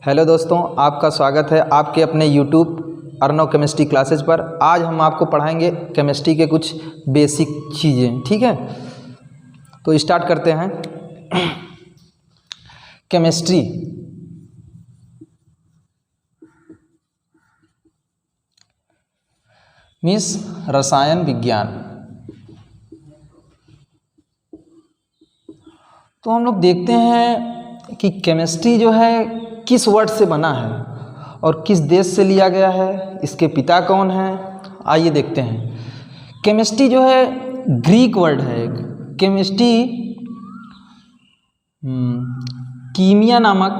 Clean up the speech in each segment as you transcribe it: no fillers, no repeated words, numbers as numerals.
Hello दोस्तों, आपका स्वागत है आपके अपने यूट्यूब अर्णव केमिस्ट्री क्लासेज पर। आज हम आपको पढ़ाएंगे केमिस्ट्री के कुछ बेसिक चीज़ें। ठीक है, तो स्टार्ट करते हैं। केमिस्ट्री मीन्स रसायन विज्ञान। तो हम लोग देखते हैं कि केमिस्ट्री जो है किस वर्ड से बना है और किस देश से लिया गया है, इसके पिता कौन हैं। आइए देखते हैं। केमिस्ट्री जो है ग्रीक वर्ड है एक। केमिस्ट्री कीमिया नामक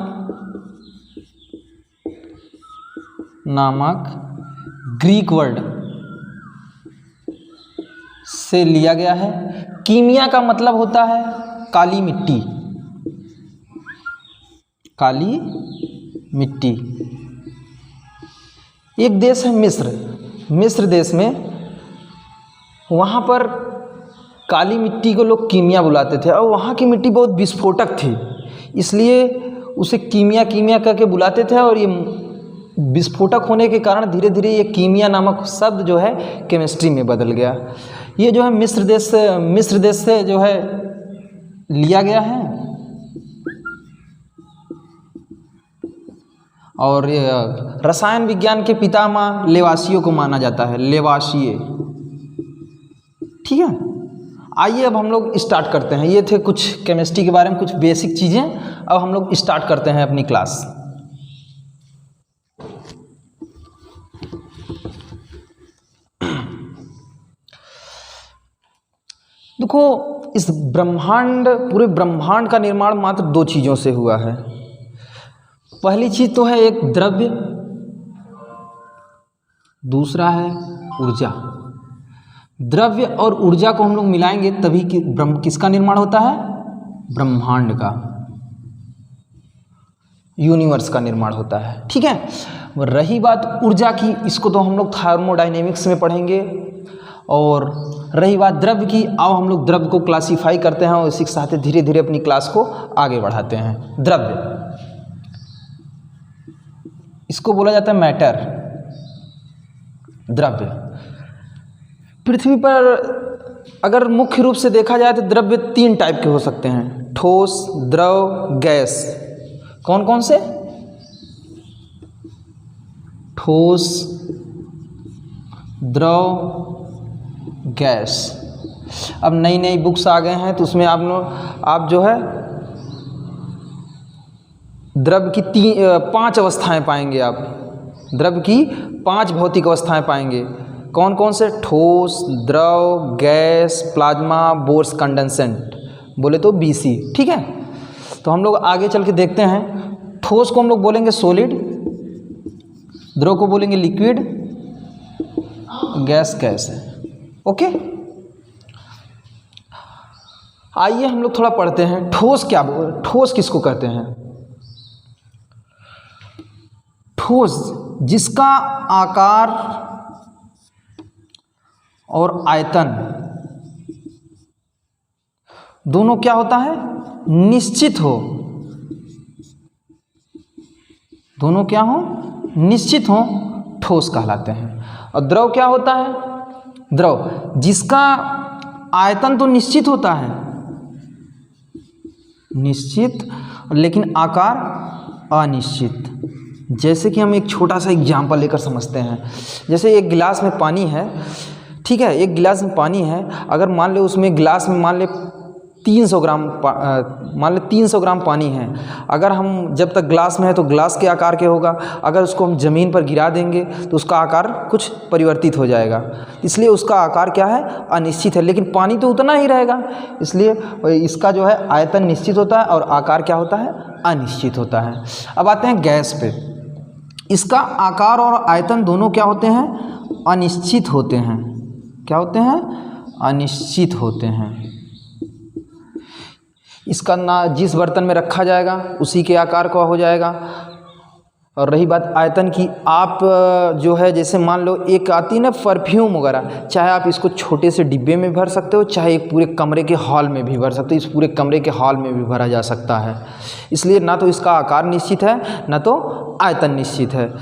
ग्रीक वर्ड से लिया गया है। कीमिया का मतलब होता है काली मिट्टी, काली मिट्टी। एक देश है मिस्र देश में, वहाँ पर काली मिट्टी को लोग कीमिया बुलाते थे और वहाँ की मिट्टी बहुत विस्फोटक थी, इसलिए उसे कीमिया करके बुलाते थे। और ये विस्फोटक होने के कारण धीरे धीरे ये कीमिया नामक शब्द जो है केमिस्ट्री में बदल गया। ये जो है मिस्र देश से जो है लिया गया है। और रसायन विज्ञान के पितामह लेवासियों को माना जाता है, लेवासिए। ठीक है, आइए अब हम लोग स्टार्ट करते हैं। ये थे कुछ केमिस्ट्री के बारे में कुछ बेसिक चीज़ें। अब हम लोग स्टार्ट करते हैं अपनी क्लास। देखो, इस पूरे ब्रह्मांड का निर्माण मात्र दो चीज़ों से हुआ है। पहली चीज़ तो है एक द्रव्य, दूसरा है ऊर्जा। द्रव्य और ऊर्जा को हम लोग मिलाएंगे तभी किसका निर्माण होता है? ब्रह्मांड का, यूनिवर्स का निर्माण होता है। ठीक है, रही बात ऊर्जा की, इसको तो हम लोग थर्मोडायनेमिक्स में पढ़ेंगे। और रही बात द्रव्य की, अब हम लोग द्रव्य को क्लासीफाई करते हैं और इसी के साथ धीरे धीरे अपनी क्लास को आगे बढ़ाते हैं। द्रव्य, इसको बोला जाता है मैटर, द्रव्य। पृथ्वी पर अगर मुख्य रूप से देखा जाए तो द्रव्य तीन टाइप के हो सकते हैं: ठोस, द्रव, गैस। कौन कौन से? ठोस, द्रव, गैस। अब नई नई बुक्स आ गए हैं तो उसमें आप जो है द्रव्य की 5 अवस्थाएं पाएंगे। आप द्रव्य की 5 भौतिक अवस्थाएं पाएंगे। कौन कौन से? ठोस, द्रव, गैस, प्लाज्मा, बोर्स, कंडेंसेंट, बोले तो BC। ठीक है, तो हम लोग आगे चल के देखते हैं। ठोस को हम लोग बोलेंगे सॉलिड, द्रव को बोलेंगे लिक्विड, गैस है। ओके, आइए हम लोग थोड़ा पढ़ते हैं। ठोस किसको कहते हैं? ठोस जिसका आकार और आयतन दोनों क्या होता है? निश्चित हो। दोनों क्या हो? निश्चित हो, ठोस कहलाते हैं। और द्रव क्या होता है? द्रव जिसका आयतन तो निश्चित होता है, निश्चित, लेकिन आकार अनिश्चित। जैसे कि हम एक छोटा सा एग्जाम्पल लेकर समझते हैं। जैसे एक गिलास में पानी है, ठीक है, एक गिलास में पानी है। अगर मान ले उसमें गिलास में मान ले 300 ग्राम पानी है। अगर हम जब तक ग्लास में है तो ग्लास के आकार के होगा, अगर उसको हम ज़मीन पर गिरा देंगे तो उसका आकार कुछ परिवर्तित हो जाएगा। इसलिए उसका आकार क्या है? अनिश्चित है। लेकिन पानी तो उतना ही रहेगा, इसलिए इसका जो है आयतन निश्चित होता है और आकार क्या होता है? अनिश्चित होता है। अब आते हैं गैस पे। इसका आकार और आयतन दोनों क्या होते हैं? अनिश्चित होते हैं। क्या होते हैं? अनिश्चित होते हैं। इसका ना जिस बर्तन में रखा जाएगा उसी के आकार का हो जाएगा। और रही बात आयतन की, आप जो है जैसे मान लो एक आती है ना परफ्यूम वगैरह, चाहे आप इसको छोटे से डिब्बे में भर सकते हो, चाहे एक पूरे कमरे के हॉल में भी भर सकते हो, इस पूरे कमरे के हॉल में भी भरा जा सकता है। इसलिए ना तो इसका आकार निश्चित है, ना तो आयतन निश्चित है।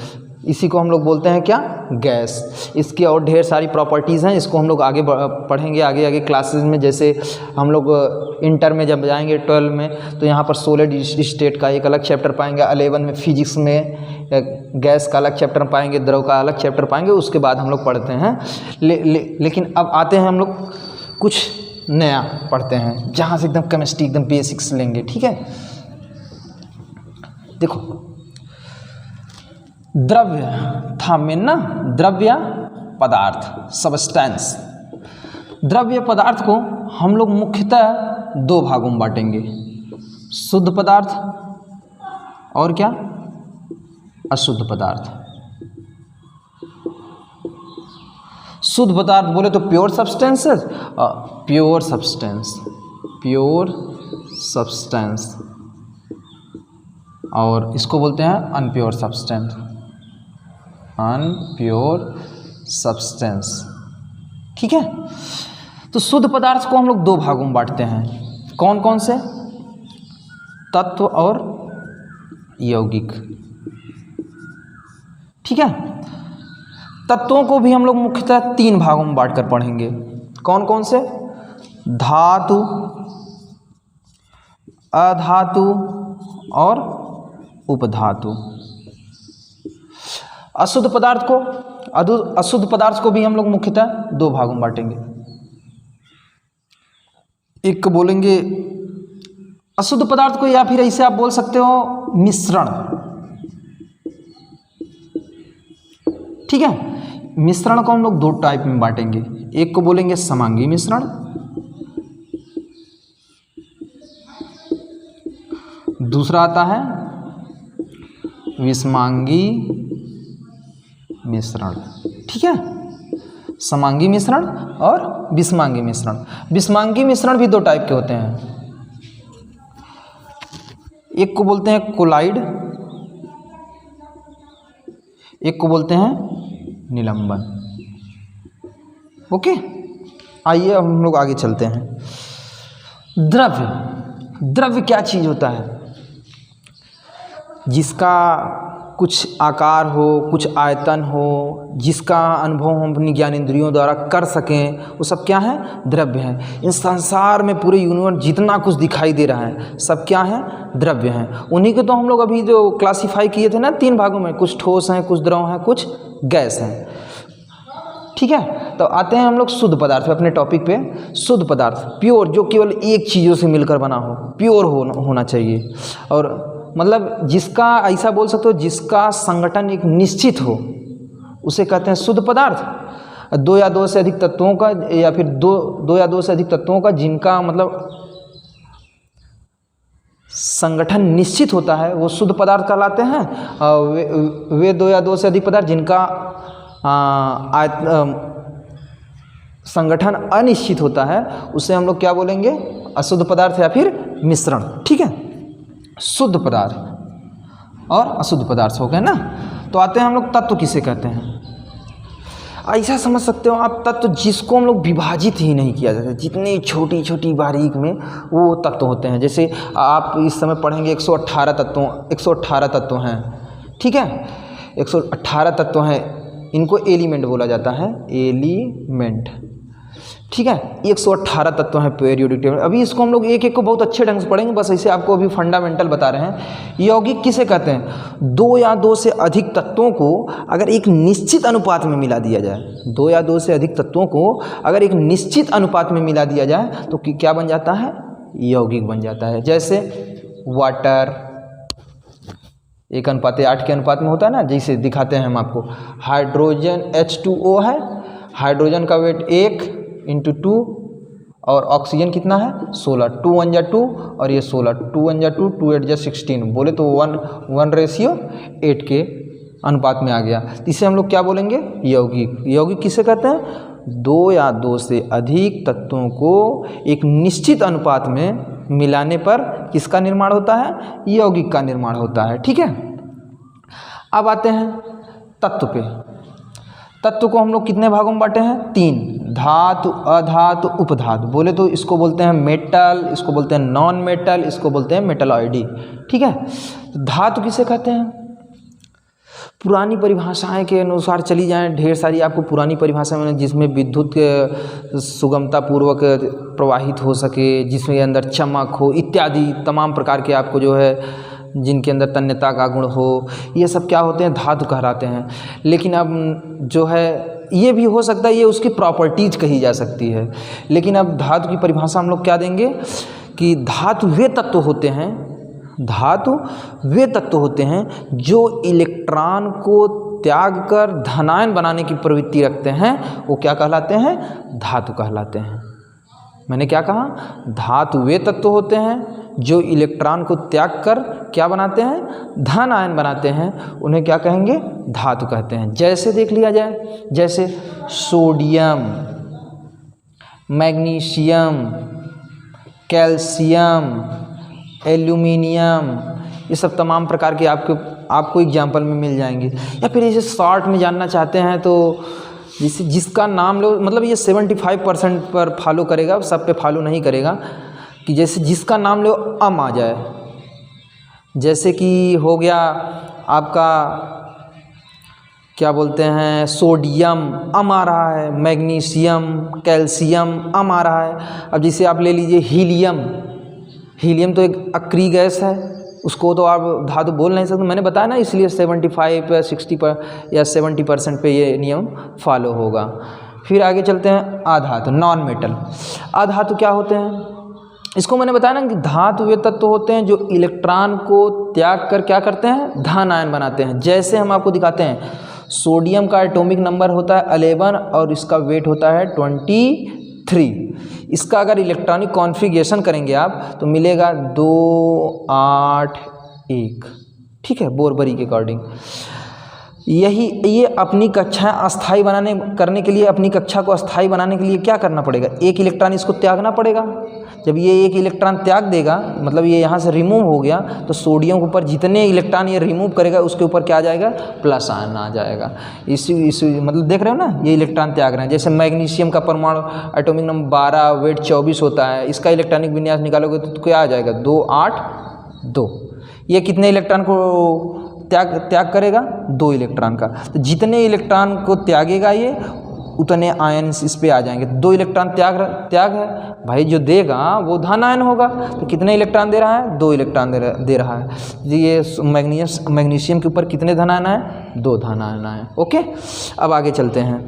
इसी को हम लोग बोलते हैं क्या, गैस। इसकी और ढेर सारी प्रॉपर्टीज़ हैं, इसको हम लोग आगे पढ़ेंगे आगे क्लासेस में। जैसे हम लोग इंटर में जब जाएंगे 12 में, तो यहाँ पर सॉलिड स्टेट का एक अलग चैप्टर पाएंगे, 11 में फिजिक्स में गैस का अलग चैप्टर पाएंगे, द्रव का अलग चैप्टर पाएंगे, उसके बाद हम लोग पढ़ते हैं। लेकिन अब आते हैं हम लोग कुछ नया पढ़ते हैं, जहाँ से एकदम केमिस्ट्री एकदम बेसिक्स लेंगे, ठीक है। देखो द्रव्य था मेन ना, द्रव्य पदार्थ सब्सटेंस। द्रव्य पदार्थ को हम लोग मुख्यतः दो भागों में बांटेंगे, शुद्ध पदार्थ और क्या, अशुद्ध पदार्थ। शुद्ध पदार्थ बोले तो प्योर सब्सटेंसेस, प्योर सब्सटेंस, और इसको बोलते हैं अनप्योर सब्सटेंस, अनप्योर सब्सटेंस, ठीक है। तो शुद्ध पदार्थ को हम लोग दो भागों में बांटते हैं, कौन कौन से, तत्व और यौगिक, ठीक है। तत्वों को भी हम लोग मुख्यतः तीन भागों में बांट कर पढ़ेंगे, कौन कौन से, धातु, अधातु और उपधातु। अशुद्ध पदार्थ को भी हम लोग मुख्यतः दो भागों में बांटेंगे। एक को बोलेंगे अशुद्ध पदार्थ को, या फिर ऐसे आप बोल सकते हो मिश्रण, ठीक है। मिश्रण को हम लोग दो टाइप में बांटेंगे, एक को बोलेंगे समांगी मिश्रण, दूसरा आता है विषमांगी मिश्रण, ठीक है। समांगी मिश्रण और विषमांगी मिश्रण। विषमांगी मिश्रण भी दो टाइप के होते हैं, एक को बोलते हैं कोलाइड, एक को बोलते हैं निलंबन। ओके, आइए अब हम लोग आगे चलते हैं। द्रव्य क्या चीज़ होता है, जिसका कुछ आकार हो, कुछ आयतन हो, जिसका अनुभव हम अपनी ज्ञानेंद्रियों द्वारा कर सकें, वो सब क्या है, द्रव्य है। इस संसार में पूरे यूनिवर्स जितना कुछ दिखाई दे रहा है सब क्या है, द्रव्य हैं। उन्हीं को तो हम लोग अभी जो क्लासीफाई किए थे ना तीन भागों में, कुछ ठोस हैं, कुछ द्रव हैं, कुछ गैस हैं, ठीक है। तो आते हैं हम लोग शुद्ध पदार्थ पे, अपने टॉपिक पे। शुद्ध पदार्थ प्योर, जो केवल एक चीज़ों से मिलकर बना हो, प्योर होना चाहिए। और मतलब जिसका, ऐसा बोल सकते हो, जिसका संगठन एक निश्चित हो, उसे कहते हैं शुद्ध पदार्थ। दो या दो से अधिक तत्वों का, या फिर दो या दो से अधिक तत्वों का जिनका मतलब संगठन निश्चित होता है, वो शुद्ध पदार्थ कहलाते हैं। वे दो या दो से अधिक पदार्थ जिनका संगठन अनिश्चित होता है, उसे हम लोग क्या बोलेंगे, अशुद्ध पदार्थ या फिर मिश्रण, ठीक है। शुद्ध पदार्थ और अशुद्ध पदार्थ हो गए ना। तो आते हैं हम लोग तत्व किसे कहते हैं। ऐसा समझ सकते हो आप, तत्व जिसको हम लोग विभाजित ही नहीं किया जाता, जितनी छोटी छोटी बारीक में वो तत्व होते हैं। जैसे आप इस समय पढ़ेंगे 118 तत्व हैं, ठीक है। 118 तत्व हैं, इनको एलिमेंट बोला जाता है, एलिमेंट, ठीक है। 118 तत्व हैं पीरियोडिक टेबल। अभी इसको हम लोग एक एक को बहुत अच्छे ढंग से पढ़ेंगे, बस ऐसे आपको अभी फंडामेंटल बता रहे हैं। यौगिक किसे कहते हैं, दो या दो से अधिक तत्वों को अगर एक निश्चित अनुपात में मिला दिया जाए, दो या दो से अधिक तत्वों को अगर एक निश्चित अनुपात में मिला दिया जाए तो क्या बन जाता है, यौगिक बन जाता है। जैसे वाटर 1:8 के अनुपात में होता है ना, जैसे दिखाते हैं हम आपको। हाइड्रोजन H2O है, हाइड्रोजन का वेट 1/2 और ऑक्सीजन कितना है 16, 2 1 जा 2 और ये 16, 2 1 जा 2, 2 8 जा 16, बोले तो 1:8 के अनुपात में आ गया। इसे हम लोग क्या बोलेंगे, यौगिक। यौगिक किसे कहते हैं, दो या दो से अधिक तत्वों को एक निश्चित अनुपात में मिलाने पर किसका निर्माण होता है, यौगिक का निर्माण होता है, ठीक है। अब आते हैं तत्व पे। तत्व को हम लोग कितने भागों में बांटे हैं? 3, धातु, अधातु, उपधातु। बोले तो इसको बोलते हैं मेटल, इसको बोलते हैं नॉन मेटल, इसको बोलते हैं मेटलॉइडी। ठीक है, धातु किसे कहते हैं? पुरानी परिभाषाएं के अनुसार चली जाएं, ढेर सारी आपको पुरानी परिभाषा में, जिसमें विद्युत सुगमता पूर्वक प्रवाहित हो सके, जिसमें अंदर चमक हो इत्यादि तमाम प्रकार के आपको जो है जिनके अंदर तन्यता का गुण हो, ये सब क्या होते हैं? धातु कहलाते हैं। लेकिन अब जो है ये भी हो सकता है, ये उसकी प्रॉपर्टीज कही जा सकती है। लेकिन अब धातु की परिभाषा हम लोग क्या देंगे कि धातु वे तत्व होते हैं, धातु वे तत्व होते हैं जो इलेक्ट्रॉन को त्याग कर धनायन बनाने की प्रवृत्ति रखते हैं, वो क्या कहलाते हैं? धातु कहलाते हैं। मैंने क्या कहा? धातु वे तत्व होते हैं जो इलेक्ट्रॉन को त्याग कर क्या बनाते हैं? धन आयन बनाते हैं, उन्हें क्या कहेंगे? धातु कहते हैं। जैसे देख लिया जाए, जैसे सोडियम, मैग्नीशियम, कैल्शियम, एल्यूमिनियम, ये सब तमाम प्रकार के आपको एग्जाम्पल में मिल जाएंगे। या फिर इसे शॉर्ट में जानना चाहते हैं तो जिसका नाम लो, मतलब ये 75% पर फॉलो करेगा, सब पे फॉलो नहीं करेगा, कि जैसे जिसका नाम लो अम आ जाए। जैसे कि हो गया आपका क्या बोलते हैं, सोडियम अम आ रहा है, मैग्नीशियम, कैल्शियम अम आ रहा है। अब जैसे आप ले लीजिए हीलियम, हीलियम तो एक अक्रिय गैस है, उसको तो आप धातु बोल नहीं सकते, मैंने बताया ना, इसलिए 75 60 पर या 70% पे ये नियम फॉलो होगा। फिर आगे चलते हैं अधातु, नॉन मेटल। अधातु क्या होते हैं? इसको मैंने बताया ना कि धातु वे तत्व होते हैं जो इलेक्ट्रॉन को त्याग कर क्या करते हैं? धन आयन बनाते हैं। जैसे हम आपको दिखाते हैं, सोडियम का एटॉमिक नंबर होता है 11 और इसका वेट होता है 23। इसका अगर इलेक्ट्रॉनिक कॉन्फ़िगरेशन करेंगे आप तो मिलेगा 2 8 1। ठीक है, बोरबरी के अकॉर्डिंग। ये अपनी कक्षा अस्थाई करने के लिए, अपनी कक्षा को अस्थाई बनाने के लिए क्या करना पड़ेगा? एक इलेक्ट्रॉन इसको त्यागना पड़ेगा। जब ये एक इलेक्ट्रॉन त्याग देगा, मतलब ये यहाँ से रिमूव हो गया, तो सोडियम के ऊपर जितने इलेक्ट्रॉन ये रिमूव करेगा उसके ऊपर क्या आ जाएगा? प्लस आयन आ जाएगा। इसी मतलब देख रहे हो ना, ये इलेक्ट्रॉन त्याग रहे हैं। जैसे मैग्नीशियम का परमाणु एटॉमिक नंबर 12, वेट 24 होता है, इसका इलेक्ट्रॉनिक विन्यास निकालोगे तो क्या आ जाएगा? 2 8 2। ये कितने इलेक्ट्रॉन को त्याग करेगा? 2 इलेक्ट्रॉन का। तो जितने इलेक्ट्रॉन को त्यागेगा ये, उतने आयन इस पे आ जाएंगे। 2 इलेक्ट्रॉन त्याग है भाई, जो देगा वो धन आयन होगा। तो कितने इलेक्ट्रॉन दे रहा है? 2 इलेक्ट्रॉन दे रहा है। ये मैग्नीशियम के ऊपर कितने धन आयन है? 2 धन आयन है। ओके, अब आगे चलते हैं।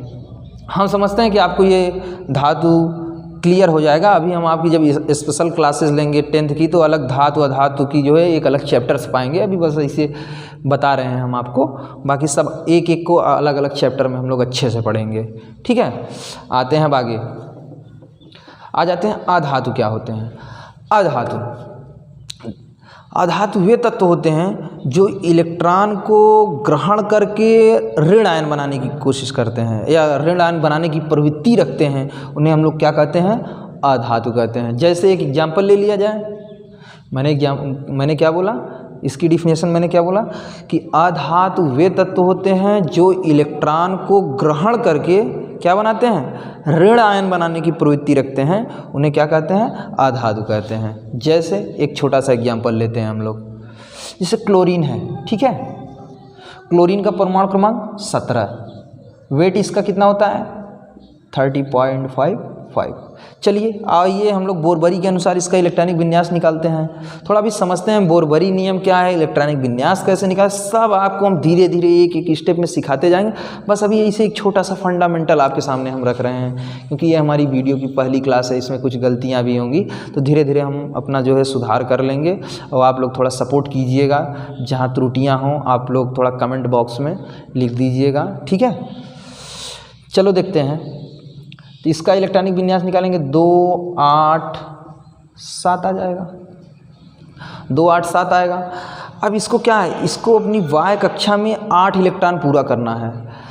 हम समझते हैं कि आपको ये धातु क्लियर हो जाएगा। अभी हम आपकी जब स्पेशल क्लासेस लेंगे 10th की, तो अलग धातु अधातु की जो है एक अलग चैप्टर्स पाएंगे। अभी बस इसे बता रहे हैं हम आपको, बाकी सब एक एक को अलग अलग चैप्टर में हम लोग अच्छे से पढ़ेंगे। ठीक है, आते हैं अब आगे, आ जाते हैं अधातु क्या होते हैं। अधातु वे तत्व होते हैं जो इलेक्ट्रॉन को ग्रहण करके ऋण आयन बनाने की कोशिश करते हैं या ऋण आयन बनाने की प्रवृत्ति रखते हैं, उन्हें हम लोग क्या कहते हैं? अधातु कहते हैं। जैसे एक एग्जाम्पल ले लिया जाए, मैंने क्या बोला, इसकी डिफिनेशन मैंने क्या बोला कि अधातु वे तत्व होते हैं जो इलेक्ट्रॉन को ग्रहण करके क्या बनाते हैं? ऋण आयन बनाने की प्रवृत्ति रखते हैं, उन्हें क्या कहते हैं? अधातु कहते हैं। जैसे एक छोटा सा एग्जाम्पल लेते हैं हम लोग, जैसे क्लोरीन है। ठीक है, क्लोरीन का परमाणु क्रमांक 17, वेट इसका कितना होता है? 30.55। चलिए आइए हम लोग बोरबरी के अनुसार इसका इलेक्ट्रॉनिक विन्यास निकालते हैं। थोड़ा भी समझते हैं बोरबरी नियम क्या है, इलेक्ट्रॉनिक विन्यास कैसे निकाल, सब आपको हम धीरे धीरे एक एक स्टेप में सिखाते जाएंगे। बस अभी इसे एक छोटा सा फंडामेंटल आपके सामने हम रख रहे हैं, क्योंकि ये हमारी वीडियो की पहली क्लास है, इसमें कुछ गलतियाँ भी होंगी, तो धीरे धीरे हम अपना जो है सुधार कर लेंगे। और आप लोग थोड़ा सपोर्ट कीजिएगा, जहाँ त्रुटियाँ हों आप लोग थोड़ा कमेंट बॉक्स में लिख दीजिएगा। ठीक है, चलो देखते हैं। तो इसका इलेक्ट्रॉनिक विन्यास निकालेंगे, 2 8 7 आ जाएगा, 2 8 7 आएगा। अब इसको क्या है, इसको अपनी वाय कक्षा में 8 इलेक्ट्रॉन पूरा करना है।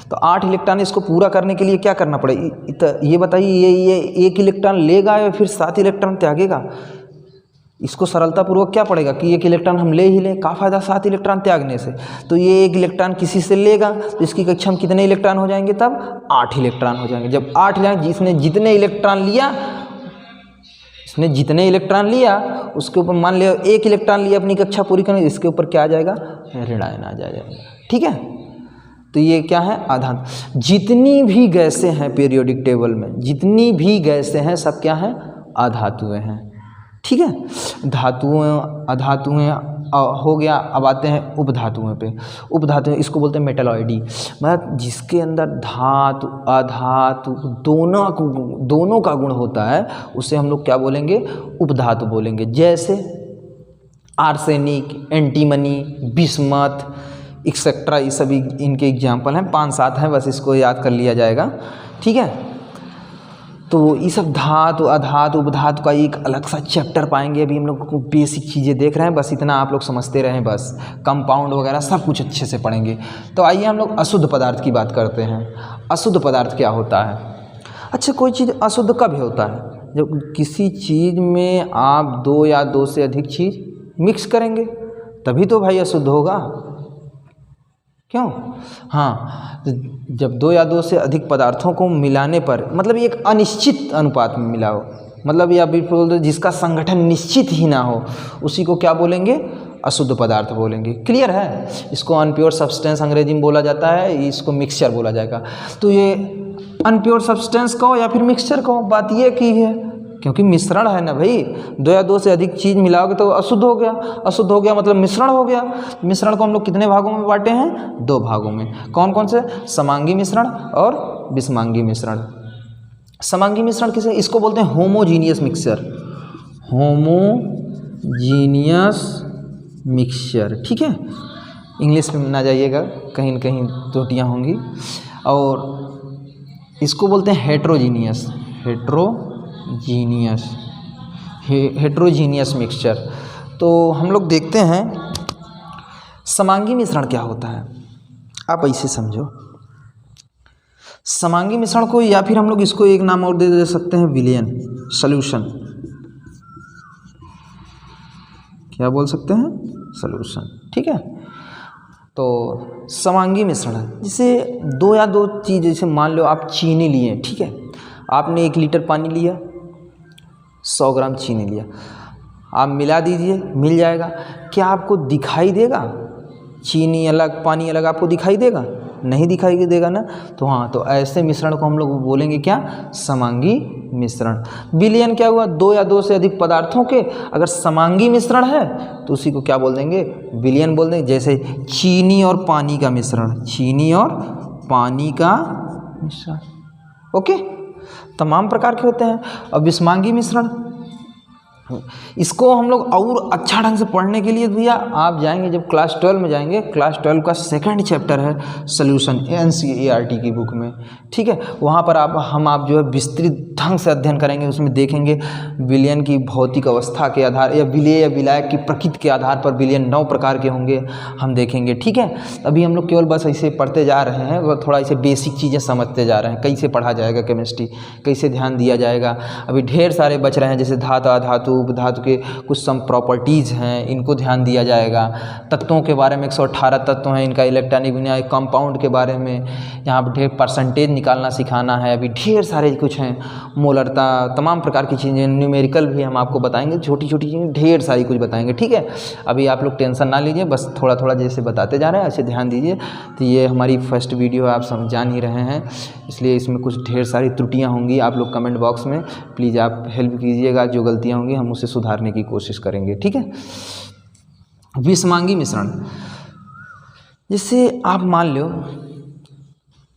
तो 8 इलेक्ट्रॉन इसको पूरा करने के लिए क्या करना पड़ेगा? ये बताइए, ये 1 इलेक्ट्रॉन लेगा या फिर 7 इलेक्ट्रॉन त्यागेगा? इसको सरलतापूर्वक क्या पड़ेगा कि एक इलेक्ट्रॉन हम ले ही लें, का फ़ायदा 7 इलेक्ट्रॉन त्यागने से। तो ये एक इलेक्ट्रॉन किसी से लेगा तो इसकी कक्षा में कितने इलेक्ट्रॉन हो जाएंगे, तब 8 इलेक्ट्रॉन हो जाएंगे। जब 8 जाएंगे, जिसने जितने इलेक्ट्रॉन लिया, इसने जितने इलेक्ट्रॉन लिया उसके ऊपर मान लिया 1 इलेक्ट्रॉन लिया अपनी कक्षा पूरी करने, इसके ऊपर क्या आ जाएगा, ऋण आयन आ जाएगा। ठीक है, तो ये क्या है, आधातु। जितनी भी गैसें हैं पीरियोडिक टेबल में, जितनी भी गैसें हैं सब क्या हैं, अधातुएं हैं। ठीक है, धातुएं अधातुएं हो गया। अब आते हैं उपधातुएं पे। उपधातुएं इसको बोलते हैं मेटलॉइडी, मतलब जिसके अंदर धातु अधातु दोनों का गुण होता है, उसे हम लोग क्या बोलेंगे, उपधातु बोलेंगे। जैसे आर्सेनिक, एंटीमनी, बिस्मथ एक्सेट्रा, ये सभी इनके एग्जाम्पल हैं। 5-7 हैं, बस इसको याद कर लिया जाएगा। ठीक है, तो ये सब धातु अधातु उपधातु का एक अलग सा चैप्टर पाएंगे। अभी हम लोग को बेसिक चीज़ें देख रहे हैं, बस इतना आप लोग समझते रहें, बस कंपाउंड वगैरह सब कुछ अच्छे से पढ़ेंगे। तो आइए हम लोग अशुद्ध पदार्थ की बात करते हैं। अशुद्ध पदार्थ क्या होता है? अच्छा, कोई चीज़ अशुद्ध कब होता है? जब किसी चीज़ में आप 2 या 2 से अधिक चीज़ मिक्स करेंगे तभी तो भाई अशुद्ध होगा। क्यों? हाँ, जब 2 या 2 से अधिक पदार्थों को मिलाने पर, मतलब एक अनिश्चित अनुपात में मिला हो, मतलब या बिल्कुल जिसका संगठन निश्चित ही ना हो, उसी को क्या बोलेंगे, अशुद्ध पदार्थ बोलेंगे। क्लियर है? इसको अनप्योर सब्सटेंस अंग्रेजी में बोला जाता है, इसको मिक्सचर बोला जाएगा। तो ये अनप्योर सब्सटेंस कहो या फिर मिक्सचर कहो, बात ये की है, क्योंकि मिश्रण है ना भाई। 2 या 2 से अधिक चीज़ मिलाओगे तो अशुद्ध हो गया। अशुद्ध हो गया मतलब मिश्रण हो गया। मिश्रण को हम लोग कितने भागों में बांटे हैं? 2 भागों में। कौन कौन से? समांगी मिश्रण और विषमांगी मिश्रण। समांगी मिश्रण किसे? इसको बोलते हैं होमोजीनियस मिक्सचर। Homogeneous mixture. ठीक है, इंग्लिश में ना जाइएगा, कहीं न कहीं त्रुटियाँ होंगी। और इसको बोलते हैं हेट्रोजीनियस। Heterogeneous mixture. तो हम लोग देखते हैं समांगी मिश्रण क्या होता है। आप ऐसे समझो, समांगी मिश्रण को, या फिर हम लोग इसको एक नाम और दे सकते हैं, विलयन सॉल्यूशन। क्या बोल सकते हैं? सॉल्यूशन। ठीक है, तो समांगी मिश्रण है जैसे 2 या 2 चीज़, जैसे मान लो आप चीनी लिए। ठीक है, आपने 1 लीटर पानी लिया, 100 ग्राम चीनी लिया, आप मिला दीजिए, मिल जाएगा। क्या आपको दिखाई देगा? चीनी अलग पानी अलग आपको दिखाई देगा? नहीं दिखाई देगा ना। तो हाँ, तो ऐसे मिश्रण को हम लोग बोलेंगे क्या? समांगी मिश्रण। विलयन क्या हुआ? 2 या 2 से अधिक पदार्थों के अगर समांगी मिश्रण है तो उसी को क्या बोल देंगे? विलयन बोल देंगे। जैसे चीनी और पानी का मिश्रण, चीनी और पानी का मिश्रण। ओके, तमाम प्रकार के होते हैं। अब विषमांगी मिश्रण, इसको हम लोग और अच्छा ढंग से पढ़ने के लिए भैया आप जाएंगे, जब क्लास 12 में जाएंगे, क्लास 12 का 2nd चैप्टर है सॉल्यूशन, NCERT की बुक में। ठीक है, वहाँ पर आप जो है विस्तृत ढंग से अध्ययन करेंगे। उसमें देखेंगे विलयन की भौतिक अवस्था के आधार, या विलेय या विलायक की प्रकृति के आधार पर विलयन 9 प्रकार के होंगे, हम देखेंगे। ठीक है, अभी हम लोग केवल बस ऐसे पढ़ते जा रहे हैं, वो थोड़ा ऐसे बेसिक चीज़ें समझते जा रहे हैं, कैसे पढ़ा जाएगा केमिस्ट्री, कैसे ध्यान दिया जाएगा। अभी ढेर सारे बच रहे हैं, जैसे धातु अधातु उपधातु के कुछ सम प्रॉपर्टीज़ हैं, इनको ध्यान दिया जाएगा। तत्वों के बारे में 118 तत्व हैं, इनका इलेक्ट्रॉनिक विन्यास, कंपाउंड के बारे में यहाँ पर ढेर परसेंटेज निकालना सिखाना है। अभी ढेर सारे कुछ हैं, मोलरता, तमाम प्रकार की चीज़ें, न्यूमेरिकल भी हम आपको बताएंगे, छोटी छोटी चीज़ें ढेर सारी कुछ बताएंगे। ठीक है, अभी आप लोग टेंशन ना लीजिए, बस थोड़ा थोड़ा जैसे बताते जा रहे हैं ऐसे ध्यान दीजिए। तो ये हमारी फर्स्ट वीडियो आप सब जान ही रहे हैं, इसलिए इसमें कुछ ढेर सारी त्रुटियाँ होंगी। आप लोग कमेंट बॉक्स में प्लीज़ आप हेल्प कीजिएगा, जो गलतियाँ होंगी हम उसे सुधारने की कोशिश करेंगे। ठीक है, विषमांगी मिश्रण, जैसे आप मान लो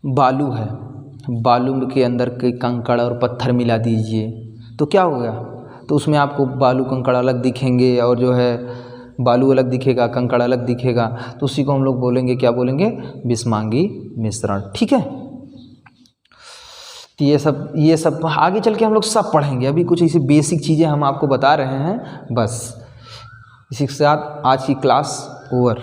बालू है, बालू के अंदर के कंकड़ और पत्थर मिला दीजिए तो क्या होगा? तो उसमें आपको बालू कंकड़ अलग दिखेंगे, और जो है बालू अलग दिखेगा, कंकड़ अलग दिखेगा। तो उसी को हम लोग बोलेंगे, क्या बोलेंगे? विषमांगी मिश्रण। ठीक है, तो ये सब आगे चल के हम लोग सब पढ़ेंगे। अभी कुछ ऐसी बेसिक चीज़ें हम आपको बता रहे हैं, बस इसी के साथ आज की क्लास ओवर।